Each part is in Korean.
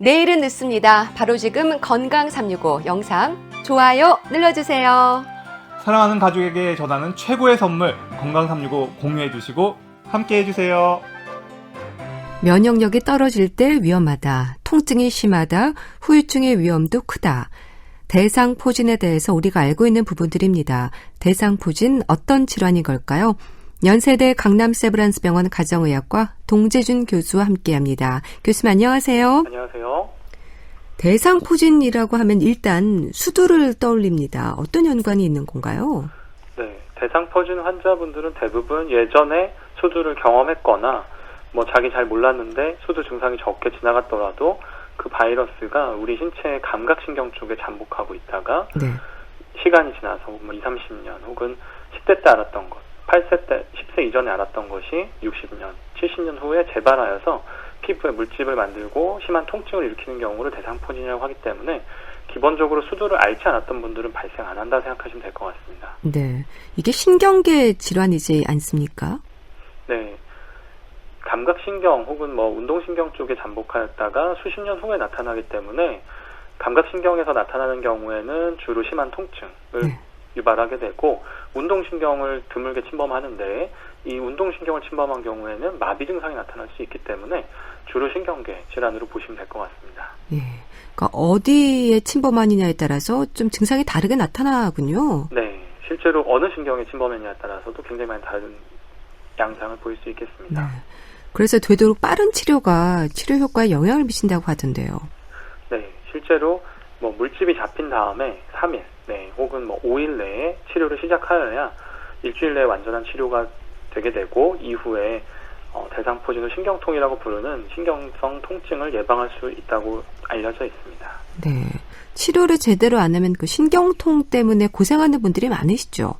내일은 늦습니다. 바로 지금 건강 365 영상 좋아요 눌러주세요. 사랑하는 가족에게 전하는 최고의 선물 건강 365 공유해 주시고 함께 해주세요. 면역력이 떨어질 때 위험하다. 통증이 심하다. 후유증의 위험도 크다. 대상포진에 대해서 우리가 알고 있는 부분들입니다. 대상포진 어떤 질환인 걸까요? 연세대 강남세브란스병원 가정의학과 동재준 교수와 함께합니다. 교수님 안녕하세요. 안녕하세요. 대상포진이라고 하면 일단 수두를 떠올립니다. 어떤 연관이 있는 건가요? 네, 대상포진 환자분들은 대부분 예전에 수두를 경험했거나 자기 잘 몰랐는데 수두 증상이 적게 지나갔더라도 그 바이러스가 우리 신체의 감각신경 쪽에 잠복하고 있다가 시간이 지나서 20, 30년 혹은 10대 때 알았던 것, 8세 때, 10세 이전에 알았던 것이 60년, 70년 후에 재발하여서 피부에 물집을 만들고 심한 통증을 일으키는 경우를 대상포진이라고 하기 때문에 기본적으로 수두를 앓지 않았던 분들은 발생 안 한다 생각하시면 될 것 같습니다. 네, 이게 신경계 질환이지 않습니까? 네, 감각신경 혹은 운동신경 쪽에 잠복하였다가 수십 년 후에 나타나기 때문에 감각신경에서 나타나는 경우에는 주로 심한 통증을 유발하게 되고 운동신경을 드물게 침범하는데 이 운동신경을 침범한 경우에는 마비 증상이 나타날 수 있기 때문에 주로 신경계 질환으로 보시면 될 것 같습니다. 예, 그러니까 어디에 침범하느냐에 따라서 좀 증상이 다르게 나타나군요. 네, 실제로 어느 신경에 침범했냐에 따라서도 굉장히 많이 다른 양상을 보일 수 있겠습니다. 네. 그래서 되도록 빠른 치료가 치료 효과에 영향을 미친다고 하던데요. 네, 실제로 물집이 잡힌 다음에 3일, 혹은 5일 내에 치료를 시작하여야 일주일 내에 완전한 치료가 되게 되고 이후에 대상포진후 신경통이라고 부르는 신경성 통증을 예방할 수 있다고 알려져 있습니다. 네, 치료를 제대로 안 하면 그 신경통 때문에 고생하는 분들이 많으시죠?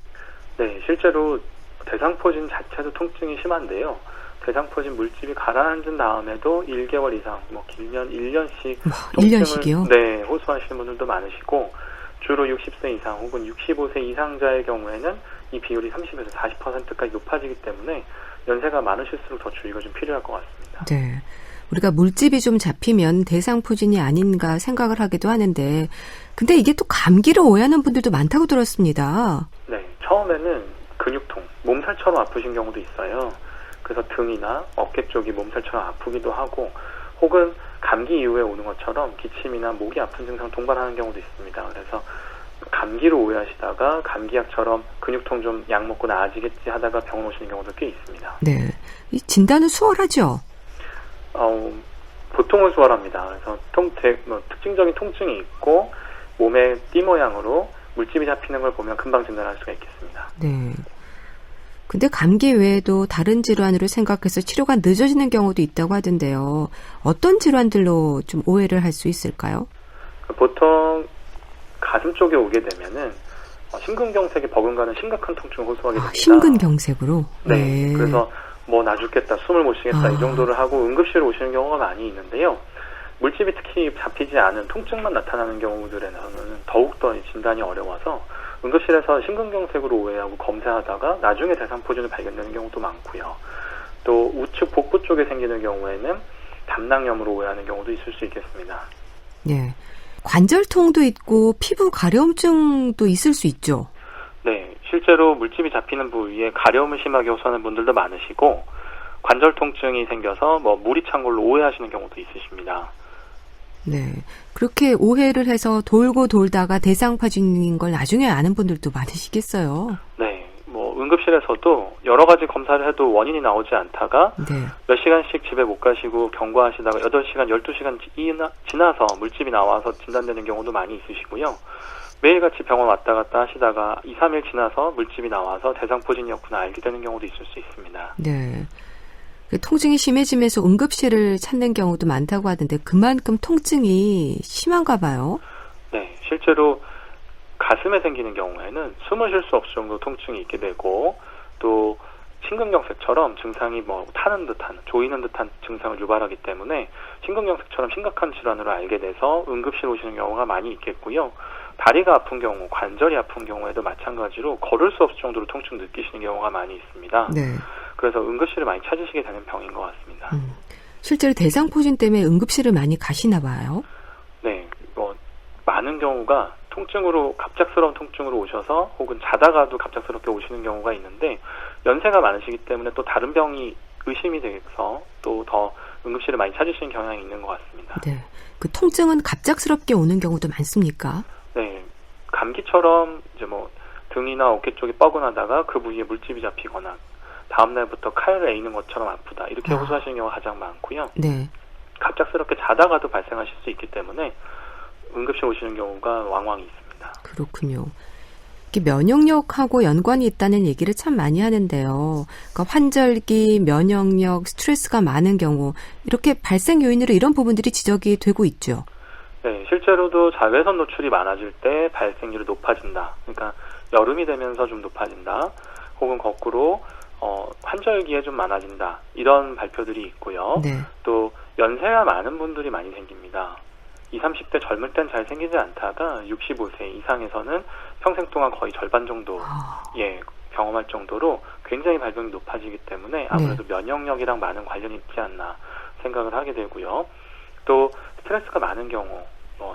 네, 실제로 대상포진 자체도 통증이 심한데요. 대상포진 물집이 가라앉은 다음에도 1개월 이상, 길면 1년씩 통증을 1년씩이요? 네, 호소하시는 분들도 많으시고 주로 60세 이상 혹은 65세 이상자의 경우에는 이 비율이 30에서 40%까지 높아지기 때문에 연세가 많으실수록 더 주의가 좀 필요할 것 같습니다. 네, 우리가 물집이 좀 잡히면 대상포진이 아닌가 생각을 하기도 하는데 근데 이게 또 감기를 오해하는 분들도 많다고 들었습니다. 네, 처음에는 근육통, 몸살처럼 아프신 경우도 있어요. 그래서 등이나 어깨 쪽이 몸살처럼 아프기도 하고 혹은 감기 이후에 오는 것처럼 기침이나 목이 아픈 증상 동반하는 경우도 있습니다. 그래서 감기로 오해하시다가 감기약처럼 근육통 좀 약 먹고 나아지겠지 하다가 병원 오시는 경우도 꽤 있습니다. 네, 이 진단은 수월하죠? 보통은 수월합니다. 그래서 특징적인 통증이 있고 몸의 띠 모양으로 물집이 잡히는 걸 보면 금방 진단할 수가 있겠습니다. 네. 근데 감기 외에도 다른 질환으로 생각해서 치료가 늦어지는 경우도 있다고 하던데요. 어떤 질환들로 좀 오해를 할 수 있을까요? 보통 가슴 쪽에 오게 되면은 심근경색에 버금가는 심각한 통증을 호소하게 됩니다. 심근경색으로? 네. 그래서 나 죽겠다, 숨을 못 쉬겠다 이 정도를 하고 응급실에 오시는 경우가 많이 있는데요. 물집이 특히 잡히지 않은 통증만 나타나는 경우들에는 더욱더 진단이 어려워서 응급실에서 심근경색으로 오해하고 검사하다가 나중에 대상포진을 발견되는 경우도 많고요. 또 우측 복부 쪽에 생기는 경우에는 담낭염으로 오해하는 경우도 있을 수 있겠습니다. 네, 관절통도 있고 피부 가려움증도 있을 수 있죠? 네, 실제로 물집이 잡히는 부위에 가려움을 심하게 호소하는 분들도 많으시고 관절 통증이 생겨서 물이 찬 걸로 오해하시는 경우도 있으십니다. 네, 그렇게 오해를 해서 돌고 돌다가 대상포진인 걸 나중에 아는 분들도 많으시겠어요. 네, 응급실에서도 여러 가지 검사를 해도 원인이 나오지 않다가 몇 시간씩 집에 못 가시고 경과하시다가 8시간, 12시간 지나서 물집이 나와서 진단되는 경우도 많이 있으시고요. 매일같이 병원 왔다 갔다 하시다가 2, 3일 지나서 물집이 나와서 대상포진이었구나 알게 되는 경우도 있을 수 있습니다. 네. 통증이 심해지면서 응급실을 찾는 경우도 많다고 하던데 그만큼 통증이 심한가 봐요? 네, 실제로 가슴에 생기는 경우에는 숨을 쉴 수 없을 정도 통증이 있게 되고 또 심근경색처럼 증상이 타는 듯한, 조이는 듯한 증상을 유발하기 때문에 심근경색처럼 심각한 질환으로 알게 돼서 응급실 오시는 경우가 많이 있겠고요. 다리가 아픈 경우, 관절이 아픈 경우에도 마찬가지로 걸을 수 없을 정도로 통증 느끼시는 경우가 많이 있습니다. 네. 그래서 응급실을 많이 찾으시게 되는 병인 것 같습니다. 실제로 대상포진 때문에 응급실을 많이 가시나 봐요. 네, 많은 경우가 통증으로 갑작스러운 통증으로 오셔서 혹은 자다가도 갑작스럽게 오시는 경우가 있는데 연세가 많으시기 때문에 또 다른 병이 의심이 돼서 또 더 응급실을 많이 찾으시는 경향이 있는 것 같습니다. 네. 그 통증은 갑작스럽게 오는 경우도 많습니까? 네, 감기처럼 이제 등이나 어깨 쪽이 뻐근하다가 그 부위에 물집이 잡히거나 다음 날부터 칼을 에이는 것처럼 아프다 이렇게 호소하시는 경우가 가장 많고요. 네. 갑작스럽게 자다가도 발생하실 수 있기 때문에 응급실 오시는 경우가 왕왕 있습니다. 그렇군요. 이게 면역력하고 연관이 있다는 얘기를 참 많이 하는데요. 그러니까 환절기, 면역력, 스트레스가 많은 경우 이렇게 발생 요인으로 이런 부분들이 지적이 되고 있죠. 네, 실제로도 자외선 노출이 많아질 때 발생률이 높아진다. 그러니까 여름이 되면서 좀 높아진다. 혹은 거꾸로 환절기에 좀 많아진다. 이런 발표들이 있고요. 네. 또 연세가 많은 분들이 많이 생깁니다. 20, 30대 젊을 땐 잘 생기지 않다가 65세 이상에서는 평생 동안 거의 절반 정도 경험할 정도로 굉장히 발병이 높아지기 때문에 아무래도 면역력이랑 많은 관련이 있지 않나 생각을 하게 되고요. 또 스트레스가 많은 경우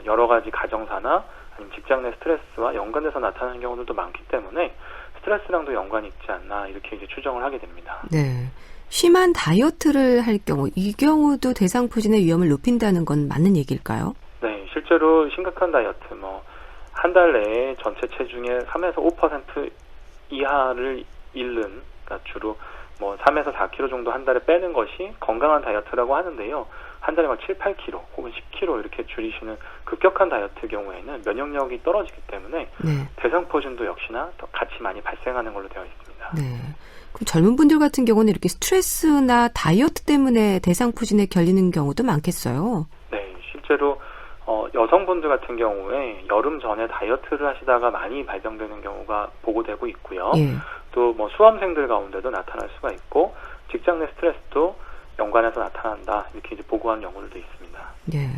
여러 가지 가정사나 아니면 직장 내 스트레스와 연관돼서 나타나는 경우들도 많기 때문에 스트레스랑도 연관이 있지 않나 이렇게 이제 추정을 하게 됩니다. 네. 심한 다이어트를 할 경우 이 경우도 대상포진의 위험을 높인다는 건 맞는 얘기일까요? 네, 실제로 심각한 다이어트 한 달 내에 전체 체중의 3에서 5% 이하를 잃는, 그러니까 주로 3에서 4kg 정도 한 달에 빼는 것이 건강한 다이어트라고 하는데요. 한 달에 7, 8kg 혹은 10kg 이렇게 줄이시는 급격한 다이어트 경우에는 면역력이 떨어지기 때문에 대상포진도 역시나 더 같이 많이 발생하는 걸로 되어 있습니다. 네. 그럼 젊은 분들 같은 경우는 이렇게 스트레스나 다이어트 때문에 대상포진에 걸리는 경우도 많겠어요? 네, 실제로 여성분들 같은 경우에 여름 전에 다이어트를 하시다가 많이 발병되는 경우가 보고되고 있고요. 또 수험생들 가운데도 나타날 수가 있고 직장 내 스트레스도 연관해서 나타난다 이렇게 이제 보고한 연구들도 있습니다. 네.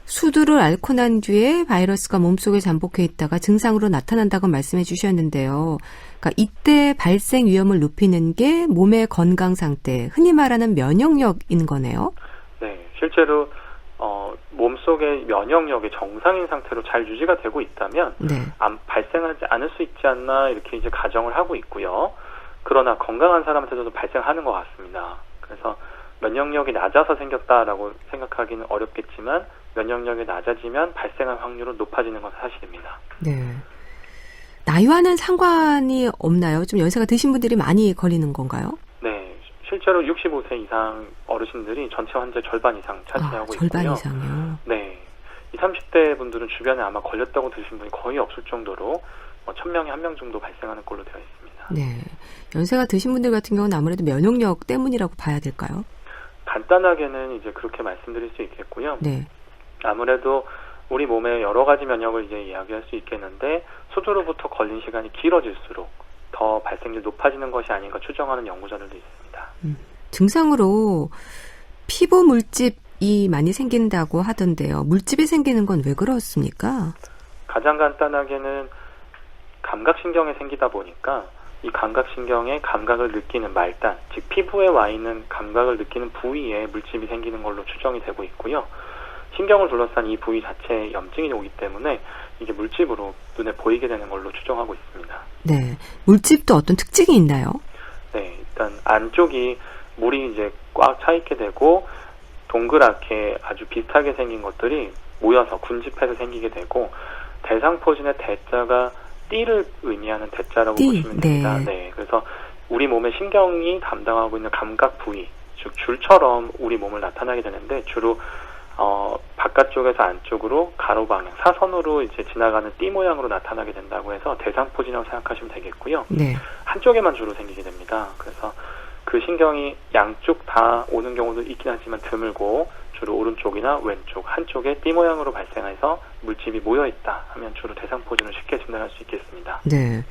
수두를 앓고 난 뒤에 바이러스가 몸속에 잠복해 있다가 증상으로 나타난다고 말씀해 주셨는데요. 그러니까 이때 발생 위험을 높이는 게 몸의 건강 상태, 흔히 말하는 면역력인 거네요. 네, 실제로 몸속의 면역력이 정상인 상태로 잘 유지가 되고 있다면 발생하지 않을 수 있지 않나 이렇게 이제 가정을 하고 있고요. 그러나 건강한 사람한테도 발생하는 것 같습니다. 그래서 면역력이 낮아서 생겼다라고 생각하기는 어렵겠지만 면역력이 낮아지면 발생할 확률은 높아지는 것은 사실입니다. 네. 나이와는 상관이 없나요? 좀 연세가 드신 분들이 많이 걸리는 건가요? 네. 실제로 65세 이상 어르신들이 전체 환자의 절반 이상 차지하고 있고요. 절반 이상이요? 네. 20, 30대 분들은 주변에 아마 걸렸다고 들으신 분이 거의 없을 정도로 1000명에 1명 정도 발생하는 걸로 되어 있습니다. 네. 연세가 드신 분들 같은 경우는 아무래도 면역력 때문이라고 봐야 될까요? 간단하게는 이제 그렇게 말씀드릴 수 있겠고요. 네. 아무래도 우리 몸의 여러 가지 면역을 이제 이야기할 수 있겠는데 수두로부터 걸린 시간이 길어질수록 더 발생률이 높아지는 것이 아닌가 추정하는 연구자들도 있습니다. 증상으로 피부 물집이 많이 생긴다고 하던데요. 물집이 생기는 건 왜 그렇습니까? 가장 간단하게는 감각신경에 생기다 보니까 이 감각신경의 감각을 느끼는 말단, 즉 피부에 와 있는 감각을 느끼는 부위에 물집이 생기는 걸로 추정이 되고 있고요. 신경을 둘러싼 이 부위 자체에 염증이 오기 때문에 이게 물집으로 눈에 보이게 되는 걸로 추정하고 있습니다. 네. 물집도 어떤 특징이 있나요? 네. 일단 안쪽이 물이 이제 꽉 차 있게 되고 동그랗게 아주 비슷하게 생긴 것들이 모여서 군집해서 생기게 되고 대상포진의 대자가 띠를 의미하는 대자라고 보시면 됩니다. 네. 그래서 우리 몸의 신경이 담당하고 있는 감각 부위, 즉 줄처럼 우리 몸을 나타나게 되는데 주로 바깥쪽에서 안쪽으로 가로 방향, 사선으로 이제 지나가는 띠 모양으로 나타나게 된다고 해서 대상포진이라고 생각하시면 되겠고요. 네. 한쪽에만 주로 생기게 됩니다. 그래서 그 신경이 양쪽 다 오는 경우도 있긴 하지만 드물고 주로 오른쪽이나 왼쪽 한쪽에 띠 모양으로 발생해서 물집이 모여있다 하면 주로 대상포진을 쉽게 진단할 수 있겠습니다. 네.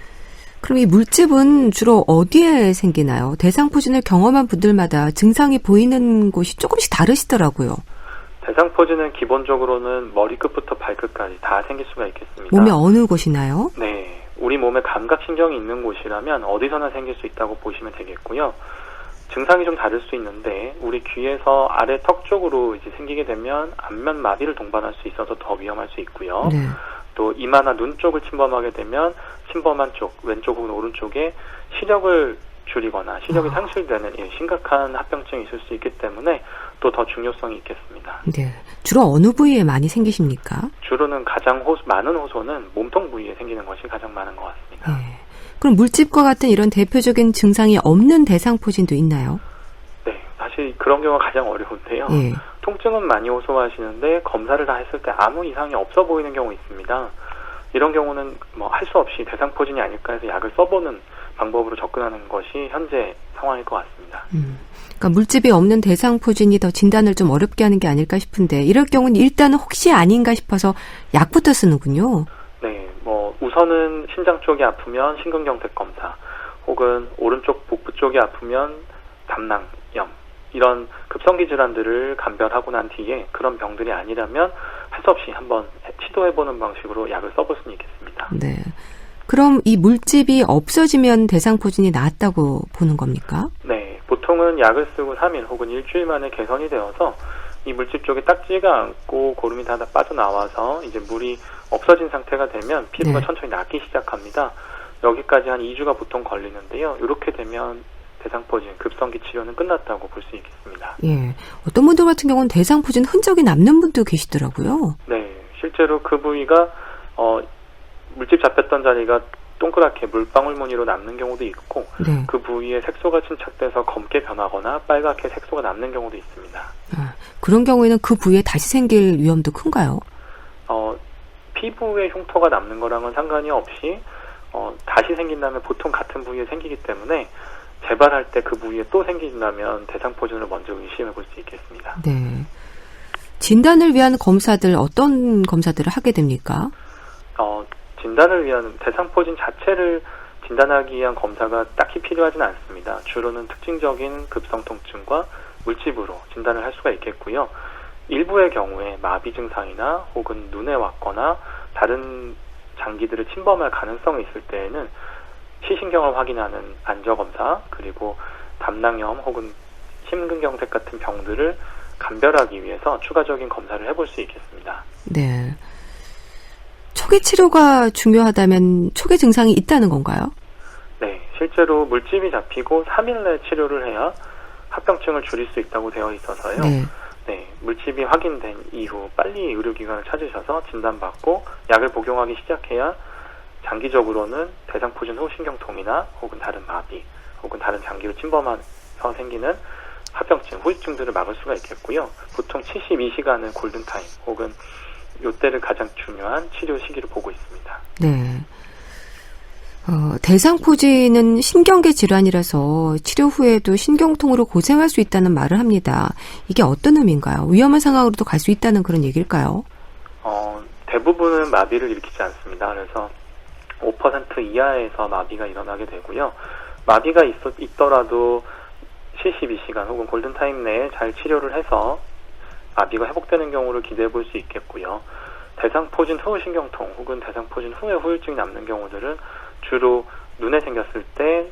그럼 이 물집은 주로 어디에 생기나요? 대상포진을 경험한 분들마다 증상이 보이는 곳이 조금씩 다르시더라고요. 대상포진은 기본적으로는 머리끝부터 발끝까지 다 생길 수가 있겠습니다. 몸의 어느 곳이나요? 네. 우리 몸에 감각신경이 있는 곳이라면 어디서나 생길 수 있다고 보시면 되겠고요. 증상이 좀 다를 수 있는데 우리 귀에서 아래 턱 쪽으로 이제 생기게 되면 안면 마비를 동반할 수 있어서 더 위험할 수 있고요. 네. 또 이마나 눈 쪽을 침범하게 되면 침범한 쪽, 왼쪽 혹은 오른쪽에 시력을 줄이거나 시력이 상실되는 심각한 합병증이 있을 수 있기 때문에 또 더 중요성이 있겠습니다. 네. 주로 어느 부위에 많이 생기십니까? 주로는 가장 많은 호소는 몸통 부위에 생기는 것이 가장 많은 것 같습니다. 네. 그럼 물집과 같은 이런 대표적인 증상이 없는 대상포진도 있나요? 네, 사실 그런 경우가 가장 어려운데요. 예. 통증은 많이 호소하시는데 검사를 다 했을 때 아무 이상이 없어 보이는 경우 있습니다. 이런 경우는 뭐 할 수 없이 대상포진이 아닐까 해서 약을 써보는 방법으로 접근하는 것이 현재 상황일 것 같습니다. 그러니까 물집이 없는 대상포진이 더 진단을 좀 어렵게 하는 게 아닐까 싶은데 이럴 경우는 일단은 혹시 아닌가 싶어서 약부터 쓰는군요. 네, 뭐 우선은 신장 쪽이 아프면 심근경색 검사, 혹은 오른쪽 복부 쪽이 아프면 담낭염, 이런 급성기 질환들을 감별하고 난 뒤에 그런 병들이 아니라면 할 수 없이 한번 시도해보는 방식으로 약을 써볼 수는 있겠습니다. 네. 그럼 이 물집이 없어지면 대상포진이 나았다고 보는 겁니까? 네, 보통은 약을 쓰고 3일 혹은 일주일 만에 개선이 되어서 이 물집 쪽에 딱지가 않고 고름이 다 빠져나와서 이제 물이 없어진 상태가 되면 피부가 네. 천천히 낫기 시작합니다. 여기까지 한 2주가 보통 걸리는데요. 이렇게 되면 대상포진, 급성기 치료는 끝났다고 볼 수 있겠습니다. 예. 어떤 분들 같은 경우는 대상포진 흔적이 남는 분도 계시더라고요. 네, 실제로 그 부위가 물집 잡혔던 자리가 동그랗게 물방울 무늬로 남는 경우도 있고 네. 그 부위에 색소가 침착돼서 검게 변하거나 빨갛게 색소가 남는 경우도 있습니다. 그런 경우에는 그 부위에 다시 생길 위험도 큰가요? 피부에 흉터가 남는 거랑은 상관이 없이 다시 생긴다면 보통 같은 부위에 생기기 때문에 재발할 때 그 부위에 또 생긴다면 대상포진을 먼저 의심해 볼 수 있겠습니다. 네. 진단을 위한 검사들 어떤 검사들을 하게 됩니까? 진단을 위한 대상포진 자체를 진단하기 위한 검사가 딱히 필요하지는 않습니다. 주로는 특징적인 급성통증과 물집으로 진단을 할 수가 있겠고요. 일부의 경우에 마비 증상이나 혹은 눈에 왔거나 다른 장기들을 침범할 가능성이 있을 때에는 시신경을 확인하는 안저검사, 그리고 담낭염 혹은 심근경색 같은 병들을 감별하기 위해서 추가적인 검사를 해볼 수 있겠습니다. 네. 초기 치료가 중요하다면 초기 증상이 있다는 건가요? 네, 실제로 물집이 잡히고 3일 내 치료를 해야 합병증을 줄일 수 있다고 되어 있어서요. 네. 네, 물집이 확인된 이후 빨리 의료기관을 찾으셔서 진단받고 약을 복용하기 시작해야 장기적으로는 대상포진 후신경통이나 혹은 다른 마비 혹은 다른 장기로 침범해서 생기는 합병증, 후유증들을 막을 수가 있겠고요. 보통 72시간은 골든타임 혹은 이때를 가장 중요한 치료 시기로 보고 있습니다. 네. 대상포진은 신경계 질환이라서 치료 후에도 신경통으로 고생할 수 있다는 말을 합니다. 이게 어떤 의미인가요? 위험한 상황으로도 갈 수 있다는 그런 얘기일까요? 대부분은 마비를 일으키지 않습니다. 그래서 5% 이하에서 마비가 일어나게 되고요. 마비가 있더라도 72시간 혹은 골든타임 내에 잘 치료를 해서 마비가 회복되는 경우를 기대해 볼 수 있겠고요. 대상포진 후 신경통 혹은 대상포진 후에 후유증이 남는 경우들은 주로 눈에 생겼을 때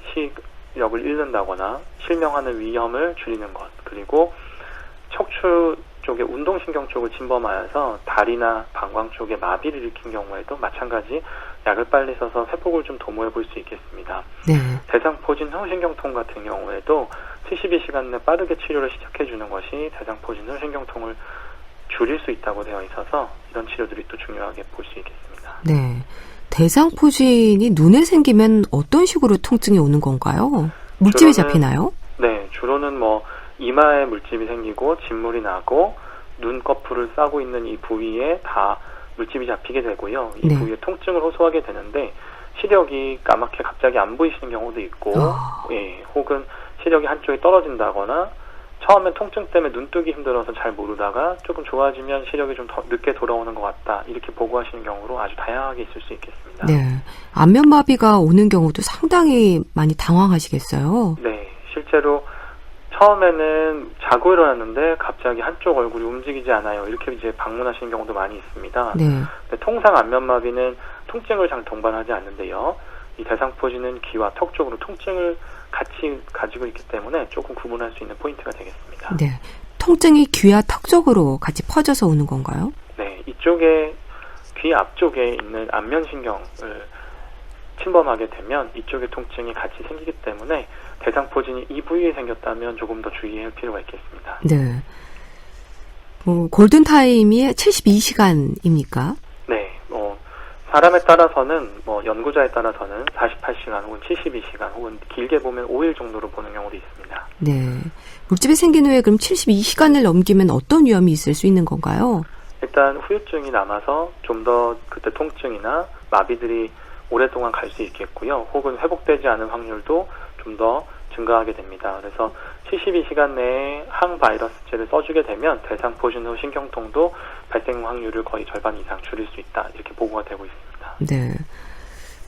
시력을 잃는다거나 실명하는 위험을 줄이는 것, 그리고 척추 쪽에 운동신경 쪽을 침범하여서 다리나 방광 쪽에 마비를 일으킨 경우에도 마찬가지 약을 빨리 써서 회복을 좀 도모해 볼 수 있겠습니다. 네. 대상포진 후 신경통 같은 경우에도 72시간 내 빠르게 치료를 시작해 주는 것이 대상포진 후 신경통을 줄일 수 있다고 되어 있어서 이런 치료들이 또 중요하게 볼 수 있겠습니다. 네. 대상포진이 눈에 생기면 어떤 식으로 통증이 오는 건가요? 물집이 잡히나요? 네, 주로는 이마에 물집이 생기고 진물이 나고 눈꺼풀을 싸고 있는 이 부위에 다 물집이 잡히게 되고요. 이 네. 부위에 통증을 호소하게 되는데 시력이 까맣게 갑자기 안 보이시는 경우도 있고 혹은 시력이 한쪽이 떨어진다거나 처음엔 통증 때문에 눈뜨기 힘들어서 잘 모르다가 조금 좋아지면 시력이 좀 더 늦게 돌아오는 것 같다, 이렇게 보고하시는 경우로 아주 다양하게 있을 수 있겠습니다. 네. 안면마비가 오는 경우도 상당히 많이 당황하시겠어요? 네, 실제로 처음에는 자고 일어났는데 갑자기 한쪽 얼굴이 움직이지 않아요, 이렇게 이제 방문하시는 경우도 많이 있습니다. 네. 통상 안면마비는 통증을 잘 동반하지 않는데요. 이 대상포진은 귀와 턱 쪽으로 통증을 같이 가지고 있기 때문에 조금 구분할 수 있는 포인트가 되겠습니다. 네. 통증이 귀와 턱 쪽으로 같이 퍼져서 오는 건가요? 네, 이쪽에 귀 앞쪽에 있는 안면신경을 침범하게 되면 이쪽에 통증이 같이 생기기 때문에 대상포진이 이 부위에 생겼다면 조금 더 주의할 필요가 있겠습니다. 네. 골든타임이 72시간입니까? 네, 사람에 따라서는 연구자에 따라서는 48시간 혹은 72시간 혹은 길게 보면 5일 정도로 보는 경우도 있습니다. 네. 물집이 생긴 후에 그럼 72시간을 넘기면 어떤 위험이 있을 수 있는 건가요? 일단 후유증이 남아서 좀 더 그때 통증이나 마비들이 오랫동안 갈 수 있겠고요. 혹은 회복되지 않은 확률도 좀 더 증가하게 됩니다. 그래서 72시간 내에 항바이러스제를 써주게 되면 대상포진 후 신경통도 발생 확률을 거의 절반 이상 줄일 수 있다. 이렇게 보고가 되고 있습니다. 네.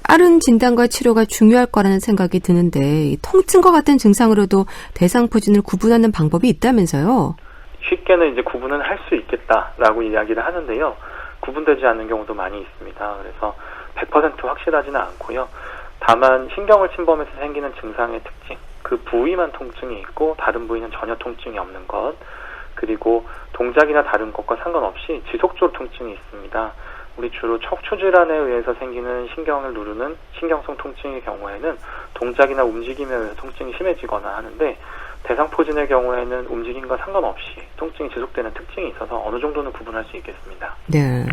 빠른 진단과 치료가 중요할 거라는 생각이 드는데 이 통증과 같은 증상으로도 대상포진을 구분하는 방법이 있다면서요? 쉽게는 이제 구분은 할 수 있겠다라고 이야기를 하는데요. 구분되지 않는 경우도 많이 있습니다. 그래서 100% 확실하지는 않고요. 다만 신경을 침범해서 생기는 증상의 특징, 그 부위만 통증이 있고 다른 부위는 전혀 통증이 없는 것, 그리고 동작이나 다른 것과 상관없이 지속적으로 통증이 있습니다. 우리 주로 척추 질환에 의해서 생기는 신경을 누르는 신경성 통증의 경우에는 동작이나 움직임에 의해서 통증이 심해지거나 하는데 대상포진의 경우에는 움직임과 상관없이 통증이 지속되는 특징이 있어서 어느 정도는 구분할 수 있겠습니다. 네.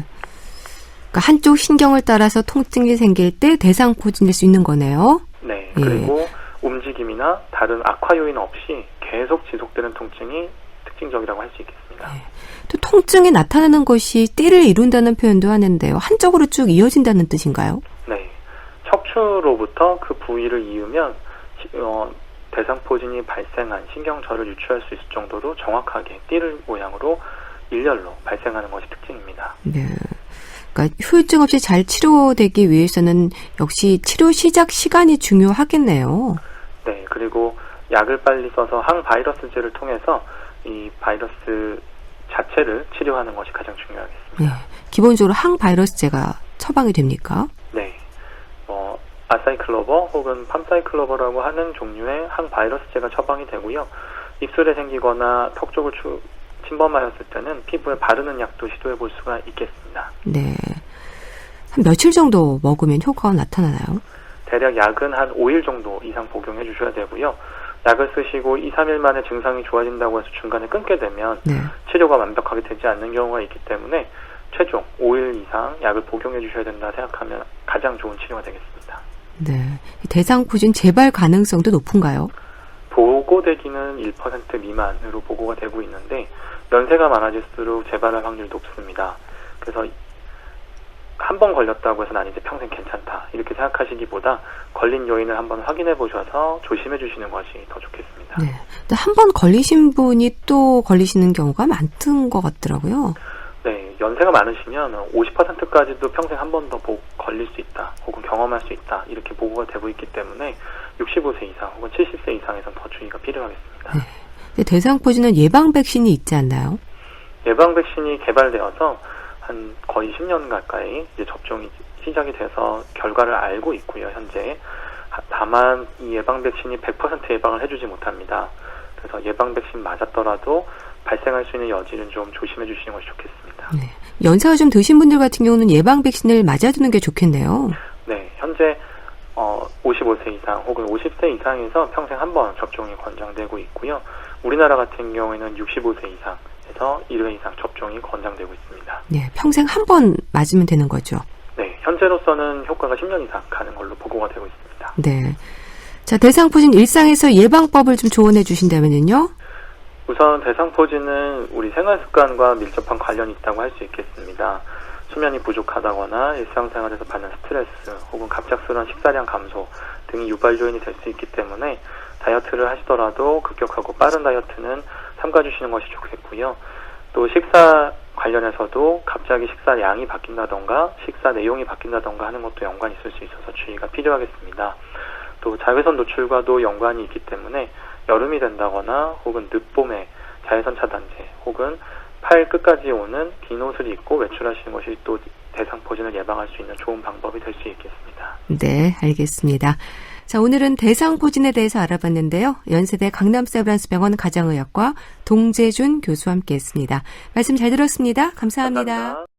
그러니까 한쪽 신경을 따라서 통증이 생길 때 대상포진일 수 있는 거네요. 네. 그리고 움직임이나 다른 악화 요인 없이 계속 지속되는 통증이 특징적이라고 할 수 있겠습니다. 네. 또 통증이 나타나는 것이 띠를 이룬다는 표현도 하는데요. 한쪽으로 쭉 이어진다는 뜻인가요? 네. 척추로부터 그 부위를 이으면 대상포진이 발생한 신경절을 유추할 수 있을 정도로 정확하게 띠를 모양으로 일렬로 발생하는 것이 특징입니다. 네. 그러니까 후유증 없이 잘 치료되기 위해서는 역시 치료 시작 시간이 중요하겠네요. 네. 그리고 약을 빨리 써서 항바이러스제를 통해서 이 바이러스 자체를 치료하는 것이 가장 중요하겠습니다. 네. 기본적으로 항바이러스제가 처방이 됩니까? 네. 아사이클로버 혹은 팜사이클로버라고 하는 종류의 항바이러스제가 처방이 되고요. 입술에 생기거나 턱 쪽을 침범하였을 때는 피부에 바르는 약도 시도해 볼 수가 있겠습니다. 네. 한 며칠 정도 먹으면 효과가 나타나나요? 대략 약은 한 5일 정도 이상 복용해 주셔야 되고요. 약을 쓰시고 2, 3일 만에 증상이 좋아진다고 해서 중간에 끊게 되면 네. 치료가 완벽하게 되지 않는 경우가 있기 때문에 최종 5일 이상 약을 복용해 주셔야 된다 생각하면 가장 좋은 치료가 되겠습니다. 네. 대상포진 재발 가능성도 높은가요? 보고되기는 1% 미만으로 보고가 되고 있는데 연세가 많아질수록 재발할 확률이 높습니다. 그래서 한 번 걸렸다고 해서 난 이제 평생 괜찮다 이렇게 생각하시기보다 걸린 요인을 한번 확인해 보셔서 조심해 주시는 것이 더 좋겠습니다. 네. 근데 한 번 걸리신 분이 또 걸리시는 경우가 많은 것 같더라고요. 네, 연세가 많으시면 50%까지도 평생 한 번 더 걸릴 수 있다 혹은 경험할 수 있다 이렇게 보고가 되고 있기 때문에 65세 이상 혹은 70세 이상에선 더 주의가 필요하겠습니다. 네. 근데 대상포진은 예방 백신이 있지 않나요? 예방 백신이 개발되어서 한 거의 10년 가까이 이제 접종이 시작이 돼서 결과를 알고 있고요, 현재. 다만 이 예방 백신이 100% 예방을 해주지 못합니다. 그래서 예방 백신 맞았더라도 발생할 수 있는 여지는 좀 조심해 주시는 것이 좋겠습니다. 네. 연세가 좀 드신 분들 같은 경우는 예방 백신을 맞아두는 게 좋겠네요. 네, 현재 55세 이상 혹은 50세 이상에서 평생 한 번 접종이 권장되고 있고요. 우리나라 같은 경우에는 65세 이상에서 1회 이상 접종이 권장되고 있습니다. 네, 평생 한 번 맞으면 되는 거죠. 네, 현재로서는 효과가 10년 이상 가는 걸로 보고가 되고 있습니다. 네. 자, 대상포진 일상에서 예방법을 좀 조언해 주신다면요? 우선 대상포진은 우리 생활 습관과 밀접한 관련이 있다고 할 수 있겠습니다. 수면이 부족하다거나 일상생활에서 받는 스트레스 혹은 갑작스러운 식사량 감소 등이 유발 요인이 될 수 있기 때문에 다이어트를 하시더라도 급격하고 빠른 다이어트는 삼가주시는 것이 좋겠고요. 또 식사 관련해서도 갑자기 식사량이 바뀐다던가 식사 내용이 바뀐다던가 하는 것도 연관이 있을 수 있어서 주의가 필요하겠습니다. 또 자외선 노출과도 연관이 있기 때문에 여름이 된다거나 혹은 늦봄에 자외선 차단제 혹은 팔 끝까지 오는 긴 옷을 입고 외출하시는 것이 또 대상포진을 예방할 수 있는 좋은 방법이 될 수 있겠습니다. 네, 알겠습니다. 자, 오늘은 대상포진에 대해서 알아봤는데요. 연세대 강남세브란스병원 가정의학과 동재준 교수와 함께했습니다. 말씀 잘 들었습니다. 감사합니다. 감사합니다.